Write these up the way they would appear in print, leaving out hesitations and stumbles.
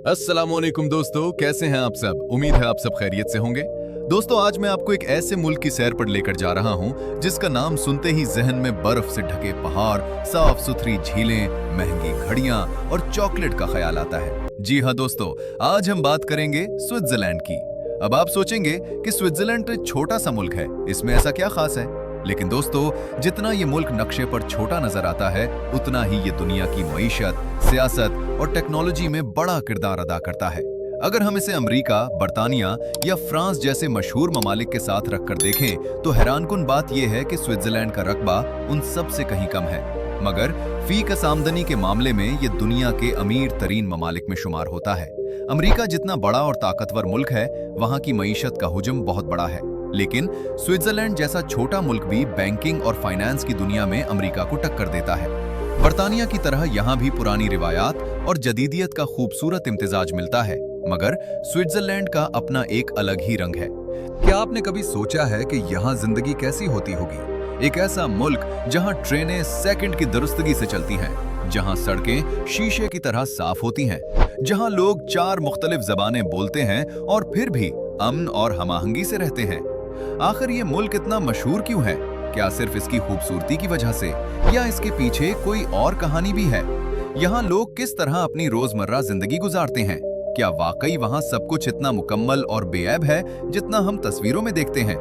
अस्सलामुअलैकुम दोस्तों, कैसे हैं आप सब। उम्मीद है आप सब खैरियत से होंगे। दोस्तों, आज मैं आपको एक ऐसे मुल्क की सैर पर लेकर जा रहा हूं जिसका नाम सुनते ही जहन में बर्फ से ढके पहाड़, साफ सुथरी झीलें, महंगी घड़ियां और चॉकलेट का ख्याल आता है। जी हाँ दोस्तों, आज हम बात करेंगे स्विट्जरलैंड की। अब आप सोचेंगे कि स्विट्जरलैंड तो एक छोटा सा मुल्क है, इसमें ऐसा क्या खास है। लेकिन दोस्तों, जितना ये मुल्क नक्शे पर छोटा नजर आता है, उतना ही ये दुनिया की मईशत, सियासत और टेक्नोलॉजी में बड़ा किरदार अदा करता है। अगर हम इसे अमेरिका, बर्तानिया या फ्रांस जैसे मशहूर ममालिक के साथ रखकर देखें, तो हैरानकुन बात यह है कि स्विट्जरलैंड का रकबा उन सब से कहीं कम है। मगर फीकस आमदनी के मामले में ये दुनिया के अमीर तरीन ममालिक में शुमार होता है। अमेरिका जितना बड़ा और ताकतवर मुल्क है, वहाँ की मईशत का हुजम बहुत बड़ा है। लेकिन स्विट्जरलैंड जैसा छोटा मुल्क भी बैंकिंग और फाइनेंस की दुनिया में अमेरिका को टक्कर देता है। बर्तानिया की तरह यहाँ भी पुरानी रिवायात और जदीदियत का खूबसूरत इम्तिजाज मिलता है, मगर स्विट्जरलैंड का अपना एक अलग ही रंग है। क्या आपने कभी सोचा है कि यहाँ जिंदगी कैसी होती होगी। एक ऐसा मुल्क जहाँ ट्रेनें सेकंड की दुरुस्तगी से चलती हैं, जहाँ सड़कें शीशे की तरह साफ होती हैं, जहाँ लोग 4 मुख्तलिफ ज़बानें बोलते हैं और फिर भी अमन और हमाहंगी से रहते हैं। आखिर ये मुल्क इतना मशहूर क्यों है? क्या सिर्फ इसकी खूबसूरती की वजह से, या इसके पीछे कोई और कहानी भी है? यहाँ लोग किस तरह अपनी रोजमर्रा जिंदगी गुजारते हैं? क्या वाकई वहाँ सब कुछ इतना मुकम्मल और बेऐब है जितना हम तस्वीरों में देखते हैं?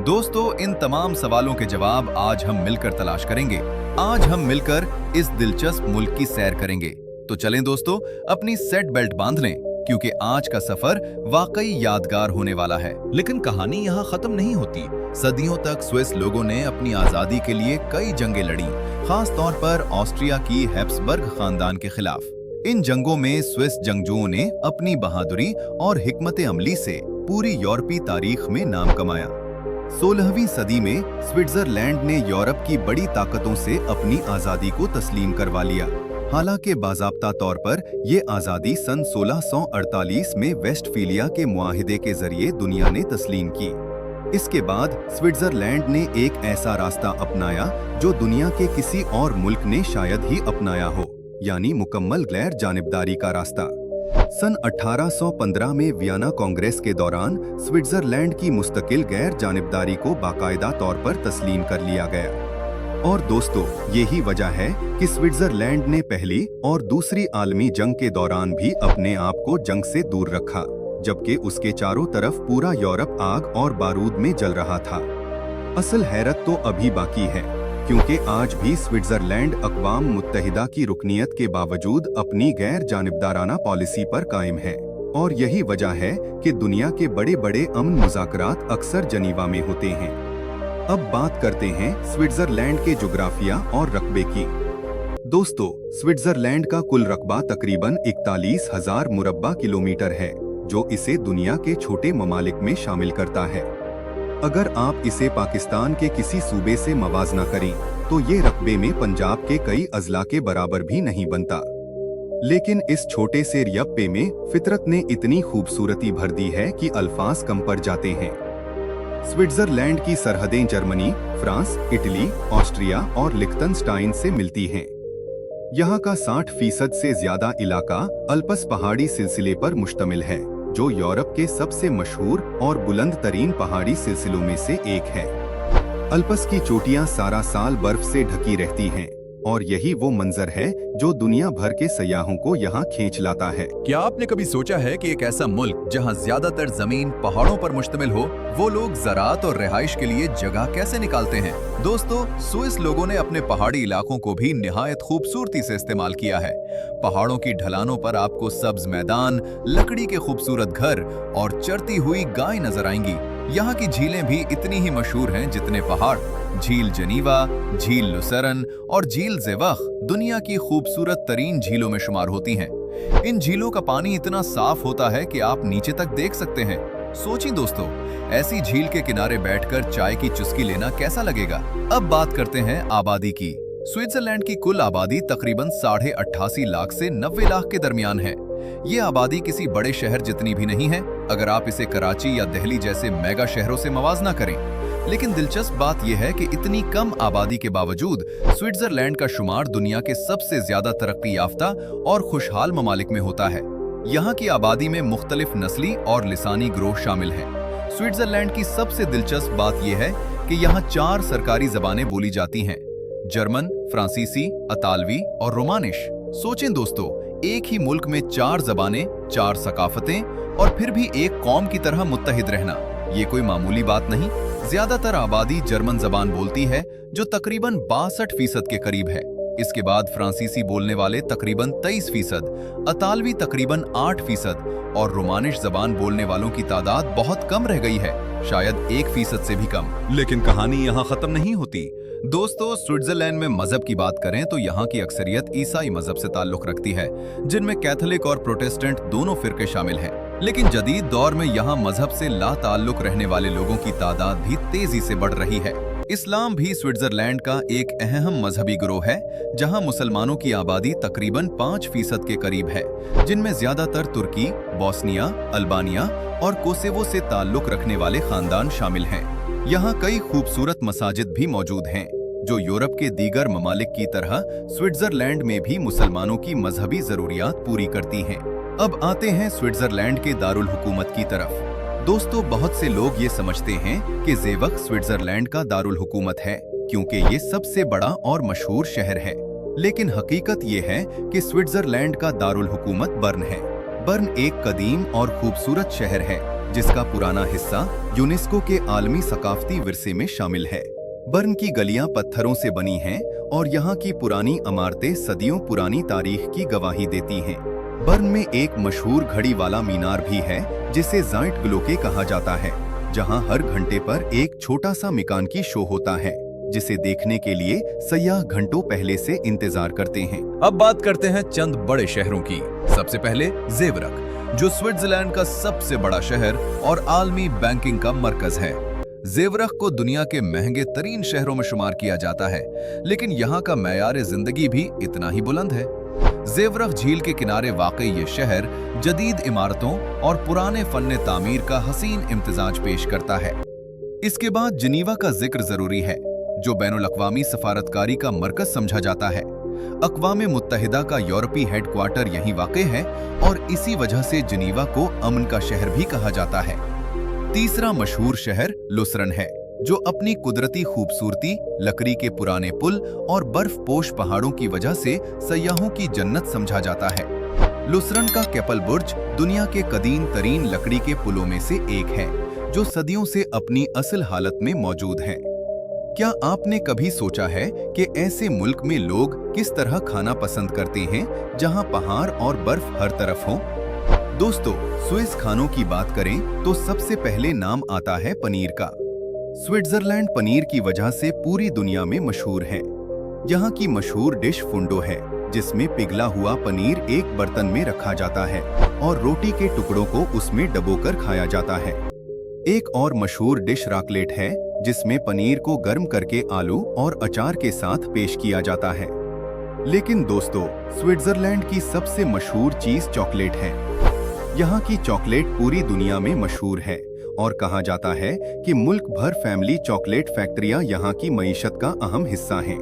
दोस्तों, इन तमाम सवालों के जवाब आज हम मिलकर तलाश करेंगे। आज हम मिलकर इस दिलचस्प मुल्क की सैर करेंगे। तो चलें दोस्तों, अपनी सेट बेल्ट बांध लें, क्योंकि आज का सफर वाकई यादगार होने वाला है। लेकिन कहानी यहाँ खत्म नहीं होती। सदियों तक स्विस लोगों ने अपनी आजादी के लिए कई जंगें लड़ी, खास तौर पर ऑस्ट्रिया की हैब्सबर्ग खानदान के खिलाफ। इन जंगों में स्विस जंगजुओं ने अपनी बहादुरी और हिकमत अमली से पूरी यूरोपीय तारीख में नाम कमाया। 16वीं सदी में स्विट्जरलैंड ने यूरोप की बड़ी ताकतों से अपनी आजादी को तस्लीम करवा लिया। हालांकि बाज़ाब्ता तौर पर ये आज़ादी सन 1648 में वेस्टफीलिया के मुआहिदे के जरिए दुनिया ने तस्लीम की। इसके बाद स्विट्जरलैंड ने एक ऐसा रास्ता अपनाया जो दुनिया के किसी और मुल्क ने शायद ही अपनाया हो, यानी मुकम्मल गैर जानिबदारी का रास्ता। सन 1815 में वियना कांग्रेस के दौरान स्विट्जरलैंड की मुस्तकिल गैर जानिबदारी को बाकायदा तौर पर तस्लीम कर लिया गया। और दोस्तों, यही वजह है कि स्विट्जरलैंड ने पहली और दूसरी आलमी जंग के दौरान भी अपने आप को जंग से दूर रखा, जबकि उसके चारों तरफ पूरा यूरोप आग और बारूद में जल रहा था। असल हैरत तो अभी बाकी है, क्योंकि आज भी स्विट्जरलैंड अक़वाम मुत्तहिदा की रुकनियत के बावजूद अपनी गैर जानिबदाराना पॉलिसी पर कायम है। और यही वजह है कि दुनिया के बड़े बड़े अमन मुज़ाकरात अक्सर जनीवा में होते हैं। अब बात करते हैं स्विट्जरलैंड के जोग्राफिया और रकबे की। दोस्तों, स्विट्जरलैंड का कुल रकबा तकरीबन 41,000 मुरब्बा किलोमीटर है, जो इसे दुनिया के छोटे ममालिक में शामिल करता है। अगर आप इसे पाकिस्तान के किसी सूबे से मवाजना करें, तो ये रकबे में पंजाब के कई अजला के बराबर भी नहीं बनता। लेकिन इस छोटे से रकबे में फितरत ने इतनी खूबसूरती भर दी है कि अल्फाज कम पड़ जाते हैं। स्विट्जरलैंड की सरहदें जर्मनी, फ्रांस, इटली, ऑस्ट्रिया और लिख्टनस्टाइन से मिलती हैं। यहाँ का 60% से ज्यादा इलाका अल्पस पहाड़ी सिलसिले पर मुश्तमिल है, जो यूरोप के सबसे मशहूर और बुलंद तरीन पहाड़ी सिलसिलों में से एक है। अल्पस की चोटियाँ सारा साल बर्फ से ढकी रहती हैं, और यही वो मंजर है जो दुनिया भर के सयाहों को यहाँ खींच लाता है। क्या आपने कभी सोचा है कि एक ऐसा मुल्क जहाँ ज्यादातर जमीन पहाड़ों पर मुश्तमिल हो, वो लोग ज़राअत और रिहाइश के लिए जगह कैसे निकालते हैं? दोस्तों, स्विस लोगों ने अपने पहाड़ी इलाकों को भी निहायत खूबसूरती से इस्तेमाल किया है। पहाड़ों की ढलानों पर आपको सब्ज मैदान, लकड़ी के खूबसूरत घर और चरती हुई गाय नजर आएंगी। यहाँ की झीलें भी इतनी ही मशहूर हैं जितने पहाड़। झील जनीवा, झील लुसरन और झील ज़ेवख दुनिया की खूबसूरत तरीन झीलों में शुमार होती हैं। इन झीलों का पानी इतना साफ होता है कि आप नीचे तक देख सकते हैं। सोचिए दोस्तों, ऐसी झील के किनारे बैठकर चाय की चुस्की लेना कैसा लगेगा। अब बात करते हैं आबादी की। स्विट्जरलैंड की कुल आबादी तकरीबन 88.5 लाख से 90 लाख के दरमियान है। ये आबादी किसी बड़े शहर जितनी भी नहीं है, अगर आप इसे कराची या दिल्ली जैसे मेगा शहरों से मवाजना करें। लेकिन दिलचस्प बात यह है कि इतनी कम आबादी के बावजूद स्विट्जरलैंड का शुमार दुनिया के सबसे ज्यादा तरक्की याफ्ता और खुशहाल ममालिक में होता है। यहाँ की आबादी में मुख्तलिफ नस्ली और लिसानी ग्रोह शामिल हैं। स्विट्जरलैंड की सबसे दिलचस्प बात यह है कि यहाँ 4 सरकारी जबानें बोली जाती हैं: जर्मन, फ्रांसीसी, अतालवी और रोमानिश। सोचें दोस्तों, एक ही मुल्क में 4 जबानें, 4 सकाफतें और फिर भी एक कौम की तरह मुत्तहिद रहना, ये कोई मामूली बात नहीं। ज्यादातर आबादी जर्मन जबान बोलती है, जो तकरीबन 62% के करीब है। इसके बाद फ्रांसीसी बोलने वाले तकरीबन 23%, अतालवी तकरीबन 8% और रोमानिश जबान बोलने वालों की तादाद बहुत कम रह गई है, शायद 1% से भी कम। लेकिन कहानी यहाँ खत्म नहीं होती। दोस्तों, स्विट्जरलैंड में मजहब की बात करें तो यहाँ की अक्सरियत ईसाई मजहब से ताल्लुक रखती है, जिनमें कैथोलिक और प्रोटेस्टेंट दोनों फिरके शामिल हैं। लेकिन जदीद दौर में यहाँ मजहब से ला ताल्लुक रहने वाले लोगों की तादाद भी तेजी से बढ़ रही है। इस्लाम भी स्विट्जरलैंड का एक अहम मजहबी गिरोह है, जहाँ मुसलमानों की आबादी तकरीबन 5% के करीब है, जिनमें ज्यादातर तुर्की, बोस्निया, अल्बानिया और कोसेवो से ताल्लुक रखने वाले खानदान शामिल हैं। यहाँ कई खूबसूरत मसाजिद भी मौजूद हैं, जो यूरोप के दीगर ममालिक की तरह स्विट्जरलैंड में भी मुसलमानों की मजहबी जरूरियात पूरी करती हैं। अब आते हैं स्विट्जरलैंड के दारुल हुकूमत की तरफ। दोस्तों, बहुत से लोग ये समझते हैं कि ज़ेवक स्विट्जरलैंड का दारुल हुकूमत है, क्योंकि ये सबसे बड़ा और मशहूर शहर है। लेकिन हकीकत ये है कि स्विट्जरलैंड का दारुल हुकूमत बर्न है। बर्न एक कदीम और खूबसूरत शहर है, जिसका पुराना हिस्सा यूनेस्को के आलमी सकाफती विरसे में शामिल है। बर्न की गलियां पत्थरों से बनी हैं और यहाँ की पुरानी इमारतें सदियों पुरानी तारीख की गवाही देती हैं। बर्न में एक मशहूर घड़ी वाला मीनार भी है, जिसे ज़ाइट ग्लोके कहा जाता है, जहाँ हर घंटे पर एक छोटा सा मिकान की शो होता है, जिसे देखने के लिए सयाह घंटों पहले से इंतजार करते हैं। अब बात करते हैं चंद बड़े शहरों की। सबसे पहले ज़ेवरक, जो स्विट्जरलैंड का सबसे बड़ा शहर और आलमी बैंकिंग का मरकज है। ज़ेवरक को दुनिया के महंगे तरीन शहरों में शुमार किया जाता है, लेकिन यहाँ का मेयार जिंदगी भी इतना ही बुलंद है। ज़ेवरक झील के किनारे वाक़ई ये शहर जदीद इमारतों और पुराने फन्ने तामीर का हसीन इम्तिजाज पेश करता है। इसके बाद जिनीवा का जिक्र जरूरी है, जो बैनुल अक़वामी सफारतकारी का मरकज समझा जाता है। अक़वाम मुत्तहिदा का यूरोपी हेडक्वार्टर यहीं वाक़ई है और इसी वजह से जिनीवा को अमन का शहर भी कहा जाता है। तीसरा मशहूर शहर लुसरन है, जो अपनी कुदरती खूबसूरती, लकड़ी के पुराने पुल और बर्फ पोश पहाड़ों की वजह से सयाहों की जन्नत समझा जाता है। लुसरन का केपल बुर्ज दुनिया के कदीम तरीन लकड़ी के पुलों में से एक है, जो सदियों से अपनी असल हालत में मौजूद है। क्या आपने कभी सोचा है कि ऐसे मुल्क में लोग किस तरह खाना पसंद करते हैं, जहां पहाड़ और बर्फ हर तरफ हो? दोस्तों, स्विस खानों की बात करें तो सबसे पहले नाम आता है पनीर का। स्विट्जरलैंड पनीर की वजह से पूरी दुनिया में मशहूर है। यहाँ की मशहूर डिश फुंडो है, जिसमें पिघला हुआ पनीर एक बर्तन में रखा जाता है और रोटी के टुकड़ों को उसमें डुबोकर खाया जाता है। एक और मशहूर डिश राकलेट है, जिसमें पनीर को गर्म करके आलू और अचार के साथ पेश किया जाता है। लेकिन दोस्तों, स्विट्जरलैंड की सबसे मशहूर चीज चॉकलेट है। यहाँ की चॉकलेट पूरी दुनिया में मशहूर है और कहा जाता है कि मुल्क भर फैमिली चॉकलेट फैक्ट्रियाँ यहाँ की मईशत का अहम हिस्सा हैं।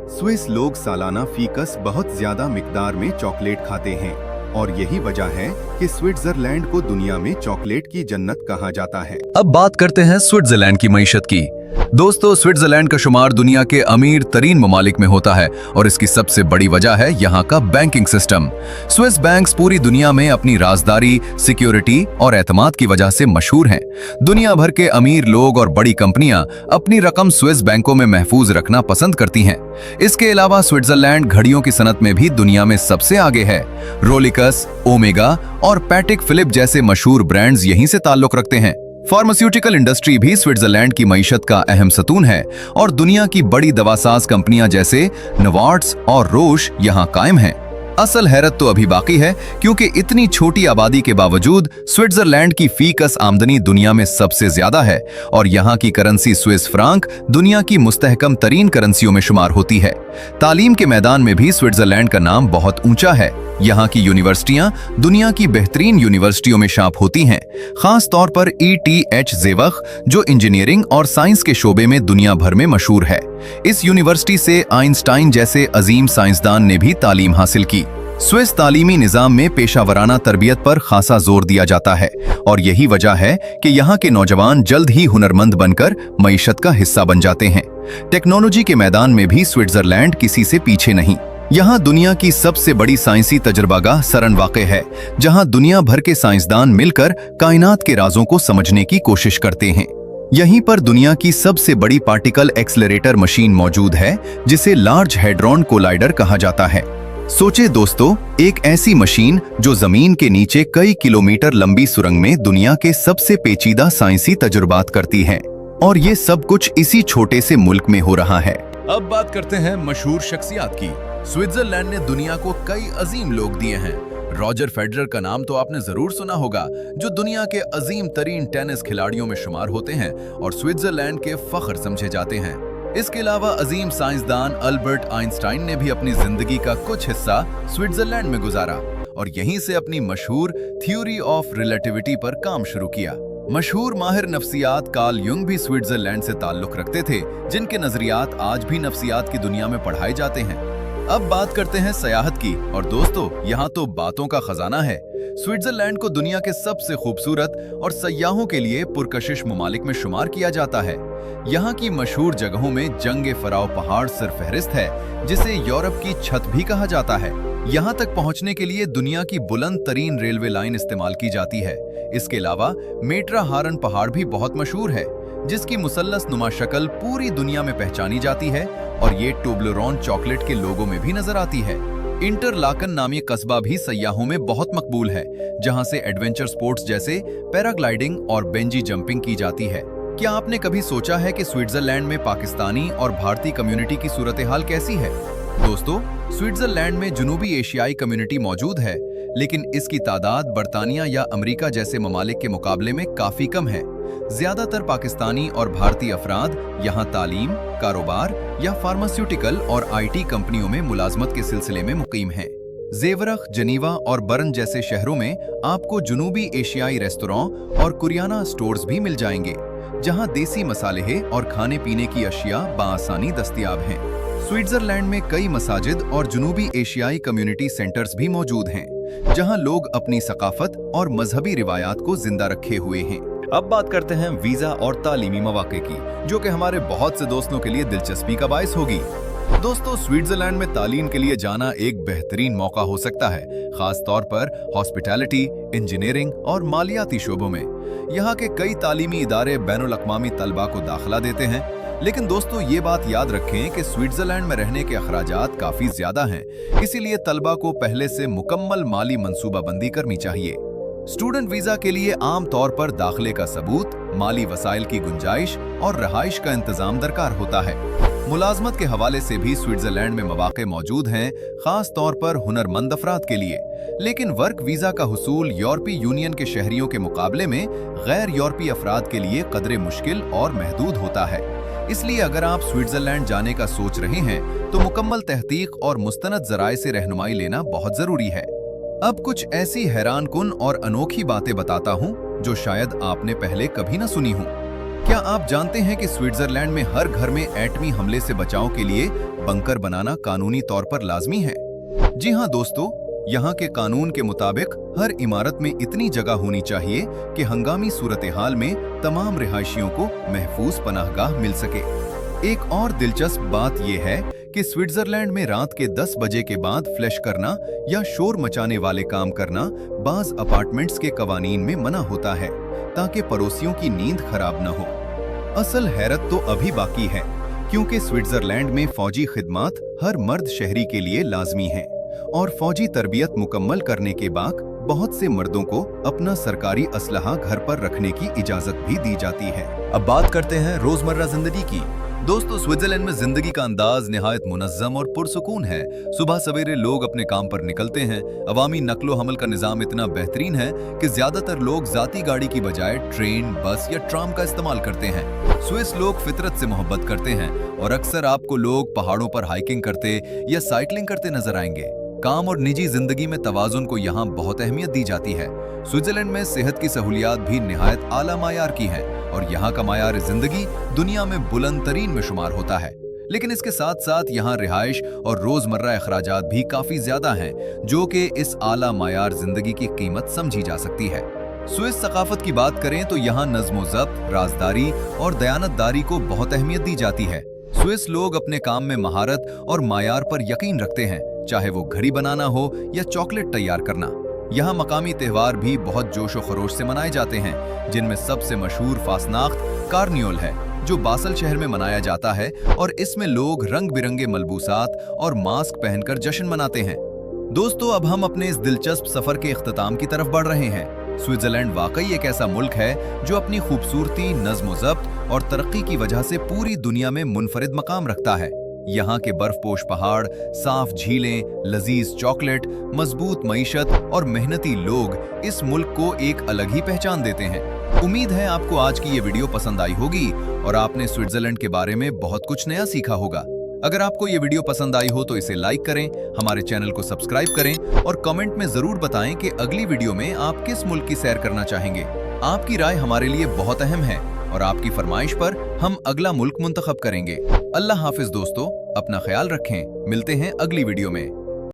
स्विस लोग सालाना फीकस बहुत ज्यादा मिकदार में चॉकलेट खाते हैं और यही वजह है कि स्विट्जरलैंड को दुनिया में चॉकलेट की जन्नत कहा जाता है। अब बात करते हैं स्विट्जरलैंड की मईशत की। दोस्तों, स्विट्जरलैंड का शुमार दुनिया के अमीर तरीन ममालिक में होता है और इसकी सबसे बड़ी वजह है यहाँ का बैंकिंग सिस्टम। स्विस बैंक्स पूरी दुनिया में अपनी राजदारी, सिक्योरिटी और एतमाद की वजह से मशहूर हैं। दुनिया भर के अमीर लोग और बड़ी कंपनियां अपनी रकम स्विस बैंकों में महफूज रखना पसंद करती हैं। इसके अलावा स्विट्जरलैंड घड़ियों की सनत में भी दुनिया में सबसे आगे है। रोलेक्स, ओमेगा और पैटेक फिलिप जैसे मशहूर ब्रांड्स यहीं से ताल्लुक रखते हैं। फार्मास्यूटिकल इंडस्ट्री भी स्विट्जरलैंड की मईशत का अहम सतून है और दुनिया की बड़ी दवासाज कंपनियां जैसे नोवार्ट्स और रोश यहां कायम हैं। असल हैरत तो अभी बाकी है, क्योंकि इतनी छोटी आबादी के बावजूद स्विट्जरलैंड की फीकस आमदनी दुनिया में सबसे ज्यादा है और यहाँ की करेंसी स्विस फ्रांक दुनिया की मुस्तहकम तरीन करेंसियों में शुमार होती है। तालीम के मैदान में भी स्विट्जरलैंड का नाम बहुत ऊंचा है। यहाँ की यूनिवर्सिटियां दुनिया की बेहतरीन यूनिवर्सिटियों में शाप होती हैं, खास तौर पर ETH ज़ेवक, जो इंजीनियरिंग और साइंस के शोबे में दुनिया भर में मशहूर है। इस यूनिवर्सिटी से आइंस्टाइन जैसे अजीम साइंसदान ने भी तालीम हासिल की। स्विस तालीमी निज़ाम में पेशावराना तरबियत पर खासा जोर दिया जाता है और यही वजह है कि यहाँ के नौजवान जल्द ही हुनरमंद बनकर मईशत का हिस्सा बन जाते हैं। टेक्नोलॉजी के मैदान में भी स्विट्जरलैंड किसी से पीछे नहीं। यहाँ दुनिया की सबसे बड़ी साइंसी तजुर्बागाह सरन वाक़े है, जहाँ दुनिया भर के साइंसदान मिलकर कायनात के राजों को समझने की कोशिश करते हैं। यहीं पर दुनिया की सबसे बड़ी पार्टिकल एक्सेलरेटर मशीन मौजूद है, जिसे लार्ज हैड्रॉन कोलाइडर कहा जाता है। सोचे दोस्तों, एक ऐसी मशीन जो जमीन के नीचे कई किलोमीटर लंबी सुरंग में दुनिया के सबसे पेचीदा साइंसी तजुर्बात करती है, और ये सब कुछ इसी छोटे से मुल्क में हो रहा है। अब बात करते हैं मशहूर शख्सियात की। स्विट्जरलैंड ने दुनिया को कई अजीम लोग दिए हैं। रॉजर फेडरर का नाम तो आपने जरूर सुना होगा, जो दुनिया के अजीम तरीन टेनिस खिलाड़ियों में शुमार होते हैं और स्विट्जरलैंड के फख्र समझे जाते हैं। इसके अलावा अजीम साइंसदान अल्बर्ट आइंस्टाइन ने भी अपनी जिंदगी का कुछ हिस्सा स्विट्जरलैंड में गुजारा और यहीं से अपनी मशहूर थ्योरी ऑफ रिलेटिविटी पर काम शुरू किया। मशहूर माहिर नफ्सियात कार्ल युंग भी स्विट्जरलैंड से ताल्लुक रखते थे, जिनके नजरियात आज भी नफ्सियात की दुनिया में पढ़ाए जाते हैं। अब बात करते हैं सयाहत की, और दोस्तों यहाँ तो बातों का खजाना है। स्विट्जरलैंड को दुनिया के सबसे खूबसूरत और सयाहों के लिए पुरकशिश ममालिक में शुमार किया जाता है। यहाँ की मशहूर जगहों में जंगे फराव पहाड़ सरफहरिस्त है, जिसे यूरोप की छत भी कहा जाता है। यहाँ तक पहुँचने के लिए दुनिया की बुलंद तरीन रेलवे लाइन इस्तेमाल की जाती है। इसके अलावा मेट्रा हारन पहाड़ भी बहुत मशहूर है, जिसकी मुसल्लस नुमा शक्ल पूरी दुनिया में पहचानी जाती है और ये टोब्लरोन चॉकलेट के लोगों में भी नजर आती है। इंटरलाकन नामी कस्बा भी सयाहों में बहुत मकबूल है, जहां से एडवेंचर स्पोर्ट्स जैसे पैराग्लाइडिंग और बेंजी जंपिंग की जाती है। क्या आपने कभी सोचा है कि स्विट्जरलैंड में पाकिस्तानी और भारतीय कम्युनिटी की सूरत हाल कैसी है? दोस्तों, स्विट्जरलैंड में जुनूबी एशियाई कम्युनिटी मौजूद है, लेकिन इसकी तादाद बरतानिया या अमेरिका जैसे ममालिक के मुकाबले में काफी कम है। ज्यादातर पाकिस्तानी और भारतीय अफराद यहाँ तालीम, कारोबार या फार्मास्यूटिकल और IT कंपनियों में मुलाजमत के सिलसिले में मुकीम हैं। जेवरख, जनीवा और बर्न जैसे शहरों में आपको जुनूबी एशियाई रेस्तोरां और कुरियाना स्टोर्स भी मिल जाएंगे, जहां देसी मसाले और खाने पीने की अशिया बाआसानी दस्तयाब हैं। स्विट्जरलैंड में कई मसाजिद और जुनूबी एशियाई कम्युनिटी सेंटर्स भी मौजूद हैं, जहां लोग अपनी सकाफत और मजहबी रिवायात को जिंदा रखे हुए हैं। अब बात करते हैं वीजा और तालीमी मौके की, जो कि हमारे बहुत से दोस्तों के लिए दिलचस्पी का बायस होगी। दोस्तों, स्विट्जरलैंड में तालीम के लिए जाना एक बेहतरीन मौका हो सकता है, खास तौर पर हॉस्पिटैलिटी, इंजीनियरिंग और मालियाती शोबों में। यहाँ के कई तालीमी इदारे बैनुल अक़वामी तलबा को दाखिला देते हैं, लेकिन दोस्तों ये बात याद रखें कि स्विट्जरलैंड में रहने के अखराजात काफी ज्यादा हैं, इसीलिए तलबा को पहले से मुकम्मल माली मंसूबाबंदी करनी चाहिए। स्टूडेंट वीजा के लिए आम तौर पर दाखिले का सबूत, माली वसाइल की गुंजाइश और रहाइश का इंतजाम दरकार होता है। मुलाजमत के हवाले से भी स्विट्जरलैंड में मौके मौजूद हैं, खास तौर पर हुनरमंद अफराद के लिए। लेकिन वर्क वीजा का हुसूल यूरोपीय यूनियन के शहरियों के मुकाबले में गैर यूरोपीय अफराद के लिए कदरे मुश्किल और महदूद होता है। इसलिए अगर आप स्विट्जरलैंड जाने का सोच रहे हैं तो मुकम्मल तहकीक और मुस्तनद जराए से रहनुमाई लेना बहुत जरूरी है। अब कुछ ऐसी हैरानकुन और अनोखी बातें बताता हूँ जो शायद आपने पहले कभी न सुनी हो। क्या आप जानते हैं कि स्विट्जरलैंड में हर घर में एटमी हमले से बचाव के लिए बंकर बनाना कानूनी तौर पर लाजमी है? जी हाँ दोस्तों, यहाँ के कानून के मुताबिक हर इमारत में इतनी जगह होनी चाहिए कि हंगामी सूरत हाल में तमाम रिहायशियों को महफूज पनाहगाह मिल सके। एक और दिलचस्प बात यह है कि स्विट्जरलैंड में रात के 10 बजे के बाद फ्लैश करना या शोर मचाने वाले काम करना बाज अपार्टमेंट्स के कवानीन में मना होता है, ताकि पड़ोसियों की नींद खराब न हो। असल हैरत तो अभी बाकी है, क्योंकि स्विट्जरलैंड में फौजी खिदमात हर मर्द शहरी के लिए लाजमी है और फौजी तरबियत मुकम्मल करने के बाद बहुत से मर्दों को अपना सरकारी असलहा घर पर रखने की इजाजत भी दी जाती है। अब बात करते हैं रोजमर्रा जिंदगी की। दोस्तों, स्विट्जरलैंड में जिंदगी का अंदाज निहायत मुनज़्ज़म और पुरसुकून है। सुबह सवेरे लोग अपने काम पर निकलते हैं। अवामी नकलो हमल का निज़ाम इतना बेहतरीन है कि ज्यादातर लोग जाती गाड़ी की बजाय ट्रेन, बस या ट्राम का इस्तेमाल करते हैं। स्विस लोग फितरत से मोहब्बत करते हैं और अक्सर आपको लोग पहाड़ों पर हाइकिंग करते या साइकिलिंग करते नजर आएंगे। काम और निजी जिंदगी में तवाजुन को यहाँ बहुत अहमियत दी जाती है। स्विट्जरलैंड में सेहत की सहूलियात भी निहायत आला मायार की हैं और यहाँ का मायार जिंदगी दुनिया में बुलंद तरीन में शुमार होता है। लेकिन इसके साथ साथ यहाँ रिहाइश और रोजमर्रा अखराजात भी काफी ज्यादा हैं, जो कि इस आला मायार जिंदगी की कीमत समझी जा सकती है। स्विस सकाफत की बात करें तो यहाँ नज्म ज़ब्त, राजदारी और दयानतदारी को बहुत अहमियत दी जाती है। स्विस लोग अपने काम में महारत और मायार पर यकीन रखते हैं, चाहे वो घड़ी बनाना हो या चॉकलेट तैयार करना। यहाँ मकामी त्योहार भी बहुत जोश व खरोश से मनाए जाते हैं, जिनमें सबसे मशहूर फासनाख्त कार्नियोल है, जो बासल शहर में मनाया जाता है और इसमें लोग रंग बिरंगे मलबूसात और मास्क पहनकर जश्न मनाते हैं। दोस्तों, अब हम अपने इस दिलचस्प सफर के इख्तिताम की तरफ बढ़ रहे हैं। स्विट्जरलैंड वाकई एक ऐसा मुल्क है जो अपनी खूबसूरती, नज्म ज़ब्त और तरक्की की वजह से पूरी दुनिया में मुनफरिद मकाम रखता है। यहाँ के बर्फपोश पहाड़, साफ झीलें, लजीज चॉकलेट, मजबूत मईशत और मेहनती लोग इस मुल्क को एक अलग ही पहचान देते हैं। उम्मीद है आपको आज की ये वीडियो पसंद आई होगी और आपने स्विट्जरलैंड के बारे में बहुत कुछ नया सीखा होगा। अगर आपको ये वीडियो पसंद आई हो तो इसे लाइक करें, हमारे चैनल को सब्सक्राइब करें और कमेंट में जरूर बताएं कि अगली वीडियो में आप किस मुल्क की सैर करना चाहेंगे। आपकी राय हमारे लिए बहुत अहम है और आपकी फरमाइश पर हम अगला मुल्क मुंतखब करेंगे। अल्लाह हाफिज दोस्तों, अपना ख्याल रखें। मिलते हैं अगली वीडियो में।